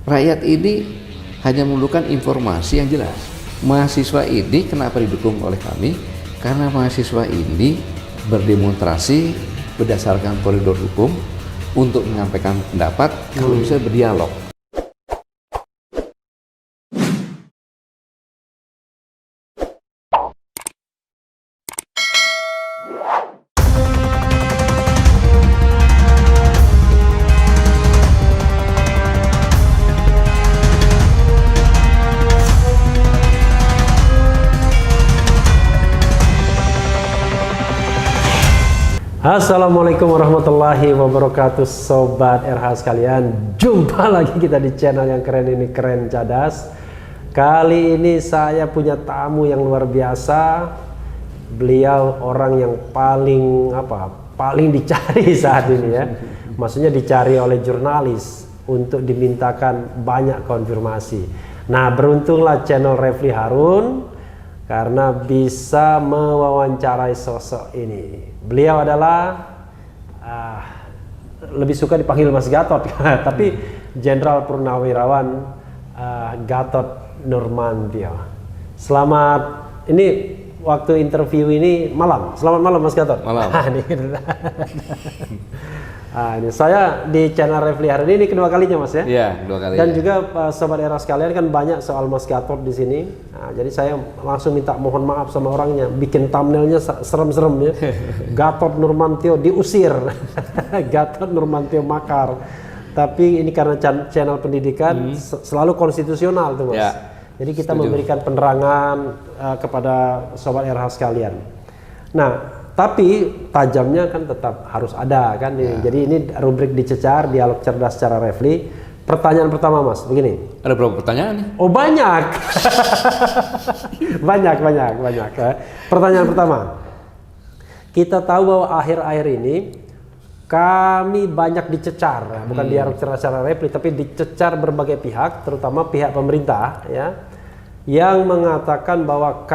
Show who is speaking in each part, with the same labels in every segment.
Speaker 1: Rakyat ini hanya memerlukan informasi yang jelas. Mahasiswa ini kenapa didukung oleh kami? Karena mahasiswa ini berdemonstrasi berdasarkan koridor hukum untuk menyampaikan pendapat, kalau bisa berdialog.
Speaker 2: Assalamualaikum warahmatullahi wabarakatuh, Sobat RH sekalian. Jumpa lagi kita di channel yang keren ini, Keren Cadas. Kali ini saya punya tamu yang luar biasa. Beliau orang yang paling dicari saat ini ya. Maksudnya dicari oleh jurnalis untuk dimintakan banyak konfirmasi. Nah, beruntunglah channel Refli Harun karena bisa mewawancarai sosok ini. Beliau adalah lebih suka dipanggil Mas Gatot, tapi Jenderal Purnawirawan Gatot Nurmantio. Selamat, ini waktu interview ini malam. Selamat malam Mas Gatot.
Speaker 1: Malam.
Speaker 2: Ini saya di channel Refli Harun ini kedua kalinya Mas ya.
Speaker 1: Iya, kedua kali.
Speaker 2: Dan juga Sobat era sekalian kan banyak soal Mas Gatot di sini. Nah, jadi saya langsung minta mohon maaf sama orangnya, bikin thumbnailnya serem-serem ya. Gatot Nurmantio diusir, Gatot Nurmantio makar. Tapi ini karena channel pendidikan selalu konstitusional tuh Mas. Ya, jadi kita memberikan penerangan kepada Sobat era sekalian. Nah, tapi tajamnya kan tetap harus ada kan. Ya. Jadi ini rubrik dicecar, dialog cerdas secara Refli. Pertanyaan pertama Mas, begini.
Speaker 1: Ada berapa pertanyaan nih?
Speaker 2: Oh banyak. banyak. Pertanyaan pertama. Kita tahu bahwa akhir-akhir ini kami banyak dicecar, bukan dialog cerdas secara Refli, tapi dicecar berbagai pihak, terutama pihak pemerintah ya, yang mengatakan bahwa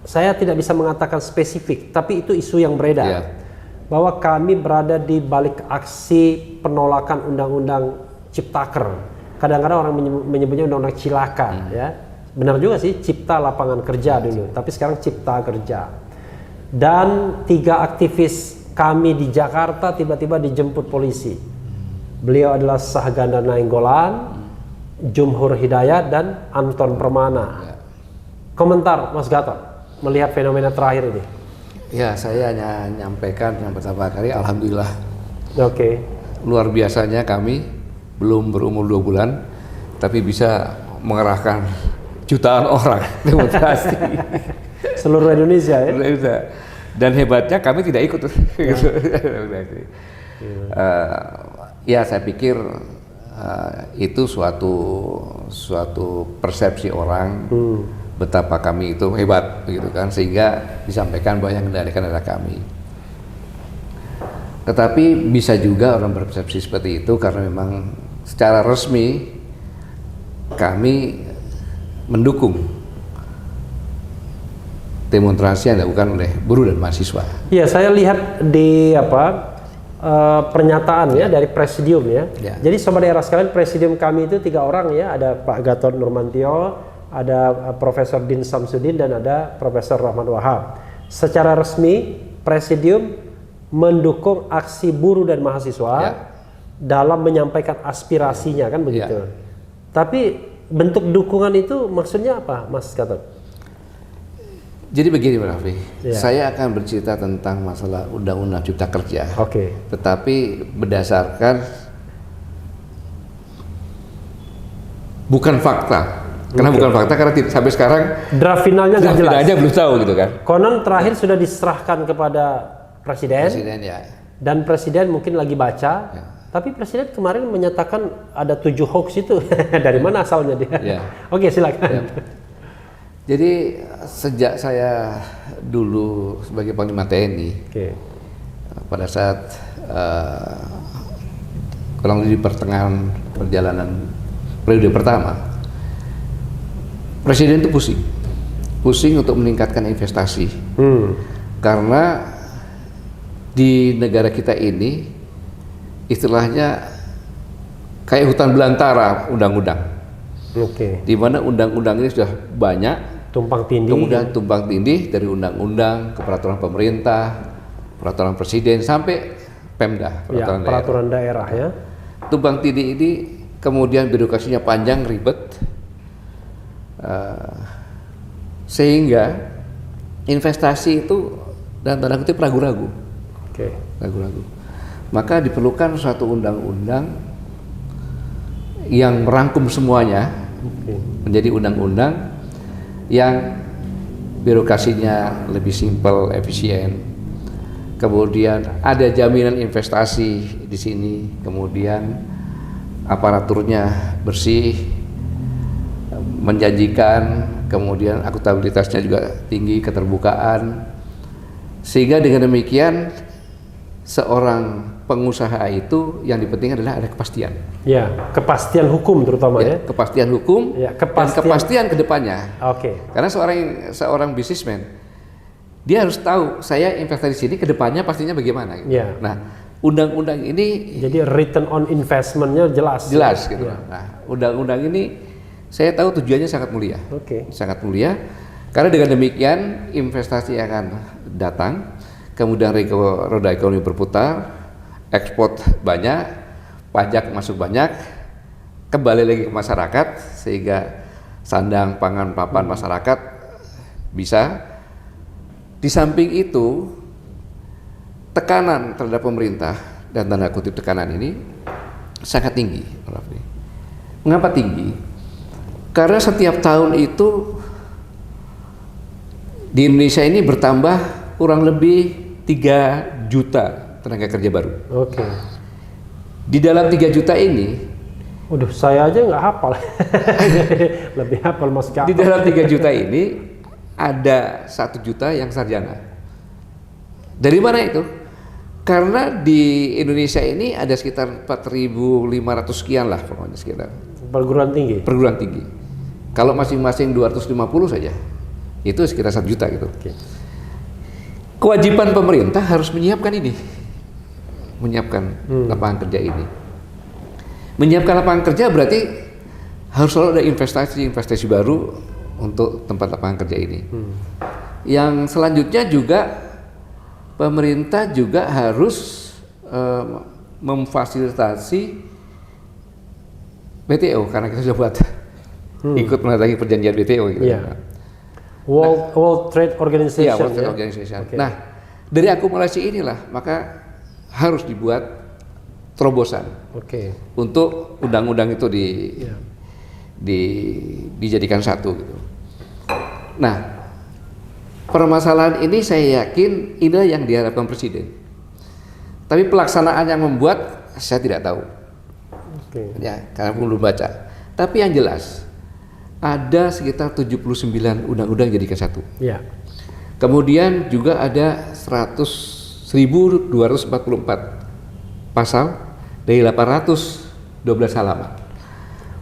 Speaker 2: saya tidak bisa mengatakan spesifik, tapi itu isu yang beredar bahwa kami berada di balik aksi penolakan undang-undang Ciptaker. Kadang-kadang orang menyebutnya undang-undang Cilaka, ya. Benar juga sih, Cipta Lapangan Kerja dulu, tapi sekarang Cipta Kerja. Dan 3 aktivis kami di Jakarta tiba-tiba dijemput polisi. Beliau adalah Sahganda Nainggolan, Jumhur Hidayat, dan Anton Permana. Komentar Mas Gatot melihat fenomena terakhir ini?
Speaker 1: Ya, saya hanya menyampaikan yang pertama kali, alhamdulillah.
Speaker 2: Oke.
Speaker 1: Luar biasanya kami belum berumur 2 bulan, tapi bisa mengerahkan jutaan orang demonstrasi.
Speaker 2: Seluruh Indonesia ya?
Speaker 1: Dan hebatnya kami tidak ikut. Ya, saya pikir itu suatu persepsi orang. Betapa kami itu hebat begitu kan, sehingga disampaikan bahwa yang mengendalikan adalah kami. Tetapi bisa juga orang berpersepsi seperti itu karena memang secara resmi kami mendukung demonstrasi yang dilakukan oleh buruh dan mahasiswa. Iya, saya lihat di pernyataan ya dari presidium ya. Jadi Sobat era sekalian, presidium kami itu 3 orang ya, ada Pak Gatot Nurmantio, ada Profesor Din Samsudin, dan ada Profesor Rahmat Wahab. Secara resmi presidium mendukung aksi buruh dan mahasiswa dalam menyampaikan aspirasinya kan begitu. Tapi bentuk dukungan itu maksudnya apa Mas Gatot? Jadi begini Pak Raffi, saya akan bercerita tentang masalah Undang-Undang Cipta Kerja. Tetapi berdasarkan bukan fakta. Karena bukan fakta, karena sampai sekarang
Speaker 2: draft finalnya nggak jelas.
Speaker 1: Aja belum tahu gitu kan.
Speaker 2: Konon terakhir sudah diserahkan kepada presiden
Speaker 1: ya.
Speaker 2: Dan presiden mungkin lagi baca. Tapi presiden kemarin menyatakan ada 7 hoax itu. Dari mana asalnya dia? Oke, silakan.
Speaker 1: Jadi sejak saya dulu sebagai Panglima TNI, pada saat kurang lebih di pertengahan perjalanan periode pertama, Presiden itu pusing untuk meningkatkan investasi. Karena di negara kita ini istilahnya
Speaker 3: kayak hutan belantara undang-undang.
Speaker 2: Oke.
Speaker 3: Di mana undang-undang ini sudah banyak,
Speaker 2: Tumpang tindih.
Speaker 3: kemudian tumpang tindih dari undang-undang ke peraturan pemerintah, peraturan presiden sampai Pemda,
Speaker 2: peraturan daerah ya.
Speaker 3: Tumpang tindih ini kemudian birokrasinya panjang, ribet, sehingga investasi itu dan tanda kutip ragu-ragu.
Speaker 2: Oke.
Speaker 3: Ragu-ragu. Maka diperlukan suatu undang-undang yang merangkum semuanya menjadi undang-undang yang birokrasinya lebih simpel, efisien. Kemudian ada jaminan investasi di sini, kemudian aparaturnya bersih, menjanjikan, kemudian akuntabilitasnya juga tinggi, keterbukaan, sehingga dengan demikian seorang pengusaha itu yang dipenting adalah ada kepastian.
Speaker 2: Ya, kepastian hukum terutama ya.
Speaker 3: Kepastian hukum
Speaker 2: Ya,
Speaker 3: dan kepastian kedepannya.
Speaker 2: Oke.
Speaker 3: Karena seorang bisnismen dia harus tahu saya investasi di sini kedepannya pastinya bagaimana. Gitu.
Speaker 2: Ya.
Speaker 3: Nah, undang-undang ini
Speaker 2: jadi return on investmentnya jelas.
Speaker 3: Jelas gitu.
Speaker 2: Ya.
Speaker 3: Nah, undang-undang ini saya tahu tujuannya sangat mulia.
Speaker 2: Oke.
Speaker 3: Sangat mulia. Karena dengan demikian investasi akan datang, kemudian roda ekonomi berputar, ekspor banyak, pajak masuk banyak, kembali lagi ke masyarakat sehingga sandang, pangan, papan masyarakat bisa. Di samping itu, tekanan terhadap pemerintah dan tanda kutip tekanan ini sangat tinggi. Mengapa tinggi? Karena setiap tahun itu di Indonesia ini bertambah kurang lebih 3 juta tenaga kerja baru.
Speaker 2: Oke.
Speaker 3: Di dalam 3 juta ini,
Speaker 2: waduh, saya aja nggak hafal. Lebih hafal Mas Kak.
Speaker 3: Di dalam 3 juta ini ada 1 juta yang sarjana. Dari mana itu? Karena di Indonesia ini ada sekitar 4.500 sekian lah pokoknya sekitar.
Speaker 2: Perguruan tinggi.
Speaker 3: Perguruan tinggi. Kalau masing-masing 250 saja, itu sekitar 1 juta gitu.
Speaker 2: Oke.
Speaker 3: Kewajiban pemerintah harus menyiapkan ini, menyiapkan lapangan kerja ini. Menyiapkan lapangan kerja berarti harus selalu ada investasi baru untuk tempat lapangan kerja ini. Yang selanjutnya juga pemerintah juga harus memfasilitasi WTO karena kita sudah buat ikut menandatangani perjanjian WTO gitu.
Speaker 2: Yeah. World Trade Organization.
Speaker 3: Ya, World Trade Organization. Okay. Nah, dari akumulasi inilah maka harus dibuat terobosan. Untuk undang-undang itu dijadikan satu gitu. Nah, permasalahan ini saya yakin inilah yang diharapkan presiden. Tapi pelaksanaan yang membuat saya tidak tahu. Ya, karena belum baca. Tapi yang jelas ada sekitar 79 undang-undang jadikan satu.
Speaker 2: Ya.
Speaker 3: Kemudian juga ada 1.244 pasal dari 812 halaman.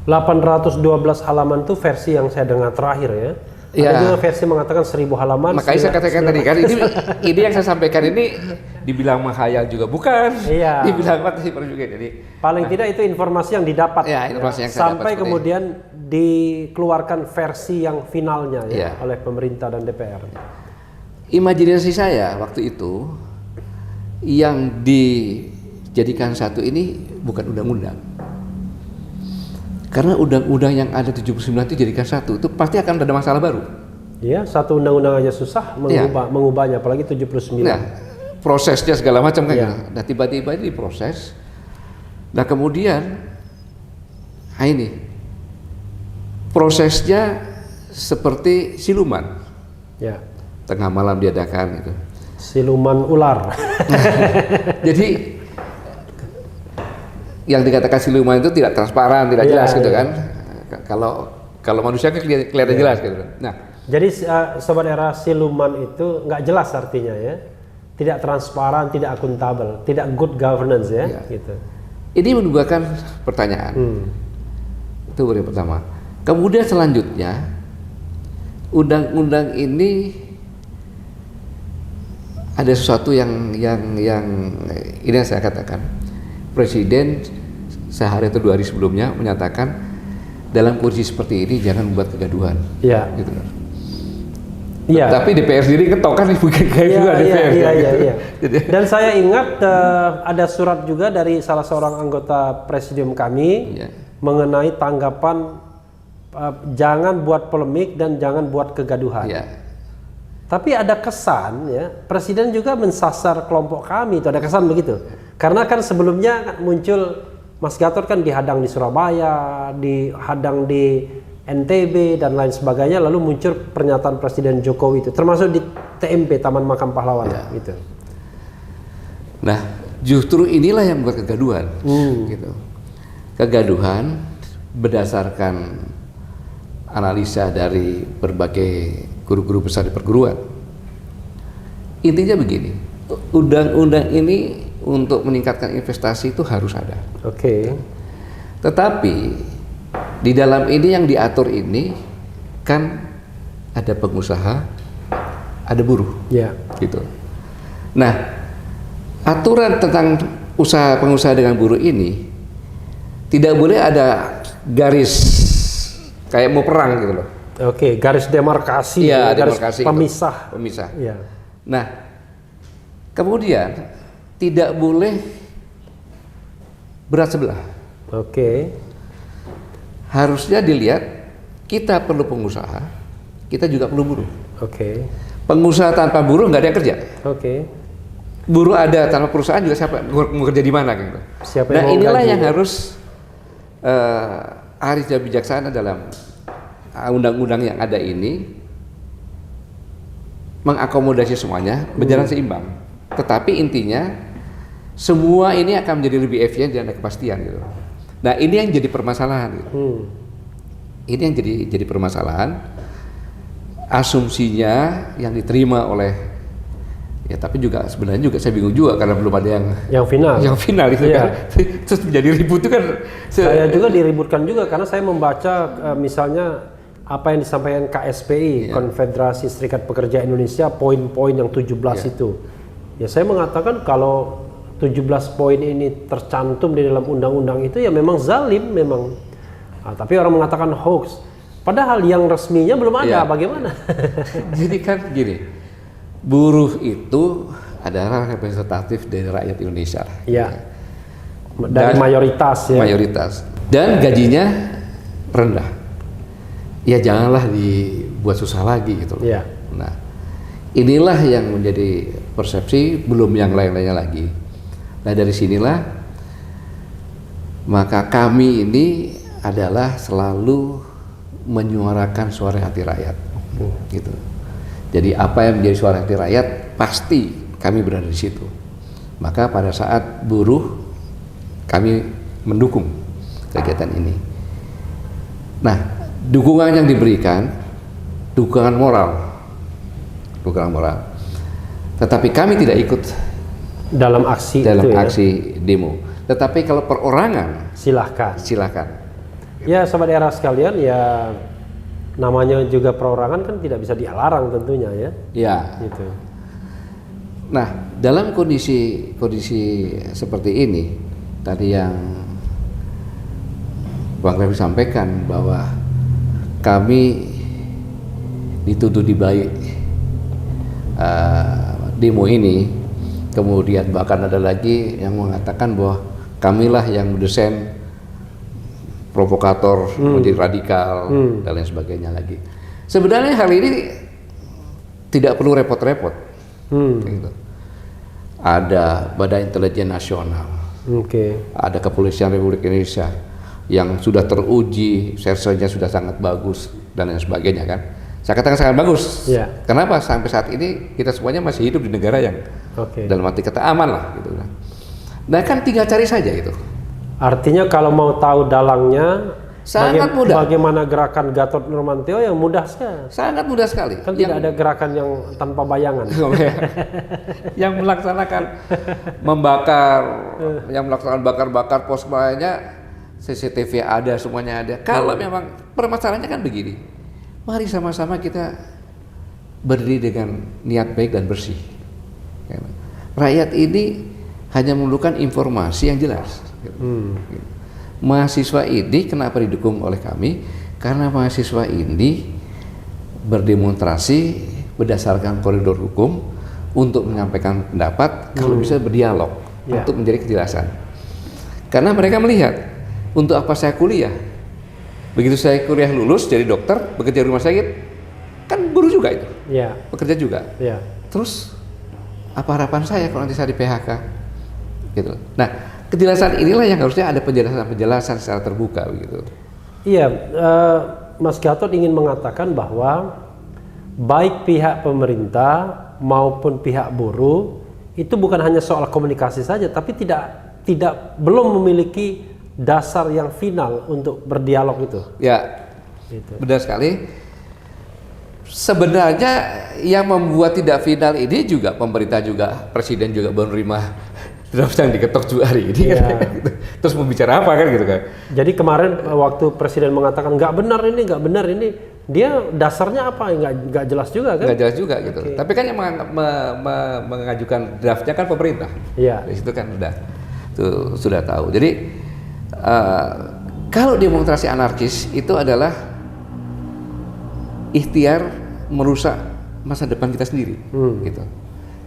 Speaker 2: 812 halaman itu versi yang saya dengar terakhir ya. Ada juga versi mengatakan 1000 halaman.
Speaker 3: Makanya saya katakan tadi kan ini yang saya sampaikan ini dibilang menghayal juga bukan.
Speaker 2: Iya.
Speaker 3: Dibilang apa sih juga jadi.
Speaker 2: Paling tidak itu informasi yang didapat.
Speaker 3: Ya, informasi yang saya
Speaker 2: sampai
Speaker 3: dapat
Speaker 2: kemudian dikeluarkan versi yang finalnya ya oleh pemerintah dan DPR.
Speaker 3: Imajinasi saya waktu itu yang dijadikan satu ini bukan undang-undang. Karena undang-undang yang ada 79 itu jadikan satu, itu pasti akan ada masalah baru.
Speaker 2: Iya, satu undang-undang aja susah mengubahnya, apalagi 79.
Speaker 3: Nah, prosesnya segala macam kan. Nah, tiba-tiba ini diproses. Nah, kemudian ini prosesnya seperti siluman.
Speaker 2: Ya.
Speaker 3: Tengah malam diadakan gitu.
Speaker 2: Siluman ular.
Speaker 3: Jadi yang dikatakan siluman itu tidak transparan, tidak jelas gitu kan. Kalau manusia kan kelihatan jelas gitu. Nah,
Speaker 2: jadi sobat era, siluman itu nggak jelas artinya ya, tidak transparan, tidak akuntabel, tidak good governance ya. Gitu.
Speaker 3: Ini menimbulkan pertanyaan. Itu yang pertama. Kemudian selanjutnya undang-undang ini ada sesuatu yang ini yang saya katakan. Presiden sehari atau 2 hari sebelumnya menyatakan dalam kondisi seperti ini jangan membuat kegaduhan.
Speaker 1: Iya.
Speaker 3: Gitu.
Speaker 1: Iya.
Speaker 3: Tapi DPR sendiri ketok kan bukan kegaduhan DPR.
Speaker 1: Iya. Dan saya ingat ada surat juga dari salah seorang anggota presidium kami mengenai tanggapan jangan buat polemik dan jangan buat kegaduhan.
Speaker 3: Iya.
Speaker 1: Tapi ada kesan ya, Presiden juga mensasar kelompok kami, itu ada kesan begitu. Karena kan sebelumnya muncul Mas Gatot kan dihadang di Surabaya, dihadang di NTB dan lain sebagainya, lalu muncul pernyataan Presiden Jokowi itu, termasuk di TMP Taman Makam Pahlawan gitu.
Speaker 3: Nah, justru inilah yang membuat kegaduhan, gitu. Kegaduhan berdasarkan analisa dari berbagai guru-guru besar di perguruan. Intinya begini, undang-undang ini untuk meningkatkan investasi itu harus ada.
Speaker 1: Oke.
Speaker 3: Tetapi di dalam ini yang diatur ini kan ada pengusaha, ada buruh, gitu. Nah, aturan tentang pengusaha dengan buruh ini tidak boleh ada garis kayak mau perang gitu loh.
Speaker 1: Oke, garis demarkasi, garis
Speaker 3: demarkasi
Speaker 1: pemisah.
Speaker 3: Gitu. Pemisah.
Speaker 1: Iya.
Speaker 3: Nah, kemudian tidak boleh berat sebelah.
Speaker 1: Oke.
Speaker 3: Harusnya dilihat kita perlu pengusaha, kita juga perlu buruh.
Speaker 1: Oke.
Speaker 3: Pengusaha tanpa buruh nggak ada yang kerja.
Speaker 1: Oke.
Speaker 3: Buruh ada tanpa perusahaan juga siapa mau kerja di mana gitu. Nah, inilah yang harus arif dan bijaksana dalam undang-undang yang ada ini mengakomodasi semuanya berjalan seimbang. Tetapi intinya semua ini akan menjadi lebih efisien dan ada kepastian gitu. Nah, ini yang jadi permasalahan gitu. Ini yang jadi permasalahan. Asumsinya yang diterima oleh tapi juga sebenarnya juga saya bingung juga karena belum ada yang final itu kan. Terus menjadi ribut itu kan.
Speaker 1: Saya juga diributkan juga karena saya membaca misalnya apa yang disampaikan KSPI, Konfederasi Serikat Pekerja Indonesia, poin-poin yang 17 itu. Ya saya mengatakan kalau 17 poin ini tercantum di dalam undang-undang itu ya memang zalim memang. Tapi orang mengatakan hoax. Padahal yang resminya belum ada, bagaimana?
Speaker 3: Jadi kan gini, buruh itu adalah representatif dari rakyat Indonesia.
Speaker 1: Iya. Dari mayoritas ya.
Speaker 3: Mayoritas. Dan gajinya rendah. Ya janganlah dibuat susah lagi gitu.
Speaker 1: Iya.
Speaker 3: Nah, inilah yang menjadi persepsi, belum yang lain-lainnya lagi. Nah, dari sinilah maka kami ini adalah selalu menyuarakan suara hati rakyat. Gitu. Jadi apa yang menjadi suara hati rakyat pasti kami berada di situ. Maka pada saat buruh kami mendukung kegiatan ini. Nah, dukungan yang diberikan dukungan moral. Tetapi kami tidak ikut
Speaker 1: dalam aksi
Speaker 3: demo. Tetapi kalau perorangan silahkan.
Speaker 1: Ya, sobat era sekalian, ya namanya juga perorangan kan tidak bisa dilarang tentunya ya.
Speaker 3: Ya.
Speaker 1: Gitu.
Speaker 3: Nah, dalam kondisi seperti ini, tadi yang Bang Refli sampaikan bahwa kami dituduh di balik demo ini, kemudian bahkan ada lagi yang mengatakan bahwa kamilah yang mendesain provokator, menjadi radikal dan lain sebagainya lagi. Sebenarnya hal ini tidak perlu repot-repot. Gitu. Ada Badan Intelijen Nasional, ada Kepolisian Republik Indonesia yang sudah teruji, sersenya sudah sangat bagus dan lain sebagainya kan. Saya katakan sangat bagus. Kenapa sampai saat ini kita semuanya masih hidup di negara yang dalam arti kata aman lah gitu kan. Nah kan tinggal cari saja gitu.
Speaker 1: Artinya kalau mau tahu dalangnya
Speaker 3: sangat mudah.
Speaker 1: Bagaimana gerakan Gatot Nurmantio yang mudah sekali.
Speaker 3: Sangat mudah sekali.
Speaker 1: Kan tidak ada gerakan yang tanpa bayangan.
Speaker 3: Yang melaksanakan yang melaksanakan bakar-bakar pos lainnya, CCTV ada, semuanya ada. Kalau memang permasalahannya kan begini, mari sama-sama kita berdiri dengan niat baik dan bersih. Rakyat ini hanya memerlukan informasi yang jelas. mahasiswa ini kenapa didukung oleh kami? Karena mahasiswa ini berdemonstrasi berdasarkan koridor hukum untuk menyampaikan pendapat, kalau bisa berdialog untuk mencari kejelasan. Karena mereka melihat, untuk apa saya kuliah? Begitu saya kuliah lulus jadi dokter, bekerja di rumah sakit, kan guru juga itu, bekerja juga. Terus apa harapan saya kalau nanti saya di PHK? Gitu. Nah, kejelasan inilah yang harusnya ada penjelasan secara terbuka begitu.
Speaker 2: Iya, Mas Gatot ingin mengatakan bahwa baik pihak pemerintah maupun pihak buruh itu bukan hanya soal komunikasi saja, tapi belum memiliki dasar yang final untuk berdialog itu.
Speaker 3: Ya, benar sekali. Sebenarnya yang membuat tidak final ini juga pemerintah juga, presiden juga menerima draft yang diketok juga hari ini kan. Terus mau bicara apa kan gitu kan.
Speaker 2: Jadi kemarin waktu presiden mengatakan nggak benar ini, dia dasarnya apa? Nggak jelas juga kan?
Speaker 3: Nggak jelas juga gitu. Tapi kan yang mengajukan draftnya kan pemerintah. Di situ kan sudah tahu. Jadi kalau demonstrasi anarkis itu adalah ikhtiar merusak masa depan kita sendiri, gitu.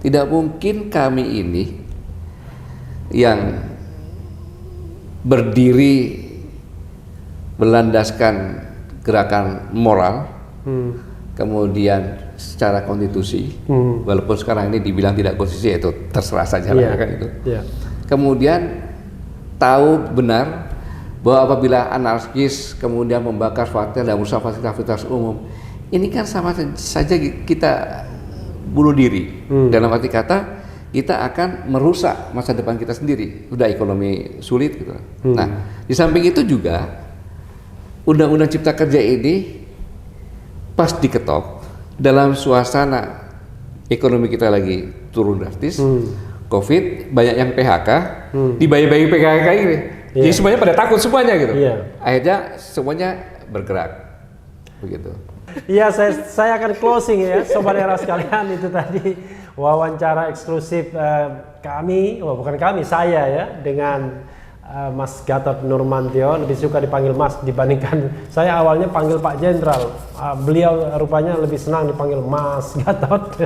Speaker 3: Tidak mungkin kami ini yang berdiri berlandaskan gerakan moral, kemudian secara konstitusi, walaupun sekarang ini dibilang tidak konstitusi, itu terserah saja lah kan itu. Kemudian tahu benar bahwa apabila anarkis kemudian membakar fasilitas dan merusak fasilitas umum, ini kan sama saja kita bunuh diri. Dalam arti kata kita akan merusak masa depan kita sendiri. Udah ekonomi sulit gitu. Nah, di samping itu juga Undang-Undang Cipta Kerja ini pas diketok dalam suasana ekonomi kita lagi turun drastis, Covid, banyak yang PHK, dibayar-bayar PHK ini. Jadi semuanya pada takut semuanya gitu. Akhirnya semuanya bergerak begitu.
Speaker 2: Iya, saya akan closing ya, sobat era sekalian. Itu tadi wawancara eksklusif saya ya, dengan Mas Gatot Nurmantio. Lebih suka dipanggil Mas dibandingkan saya awalnya panggil Pak Jenderal. Beliau rupanya lebih senang dipanggil Mas Gatot.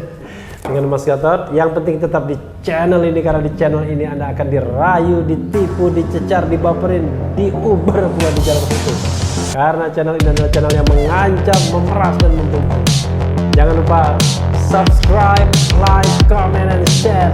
Speaker 2: Dengan Mas Gatot, yang penting tetap di channel ini, karena di channel ini Anda akan dirayu, ditipu, dicecar, dibaperin, diuber pula di jalan itu. Karena channel ini adalah channel yang mengancam, memeras, dan membunuh. Jangan lupa subscribe, like, comment, and share.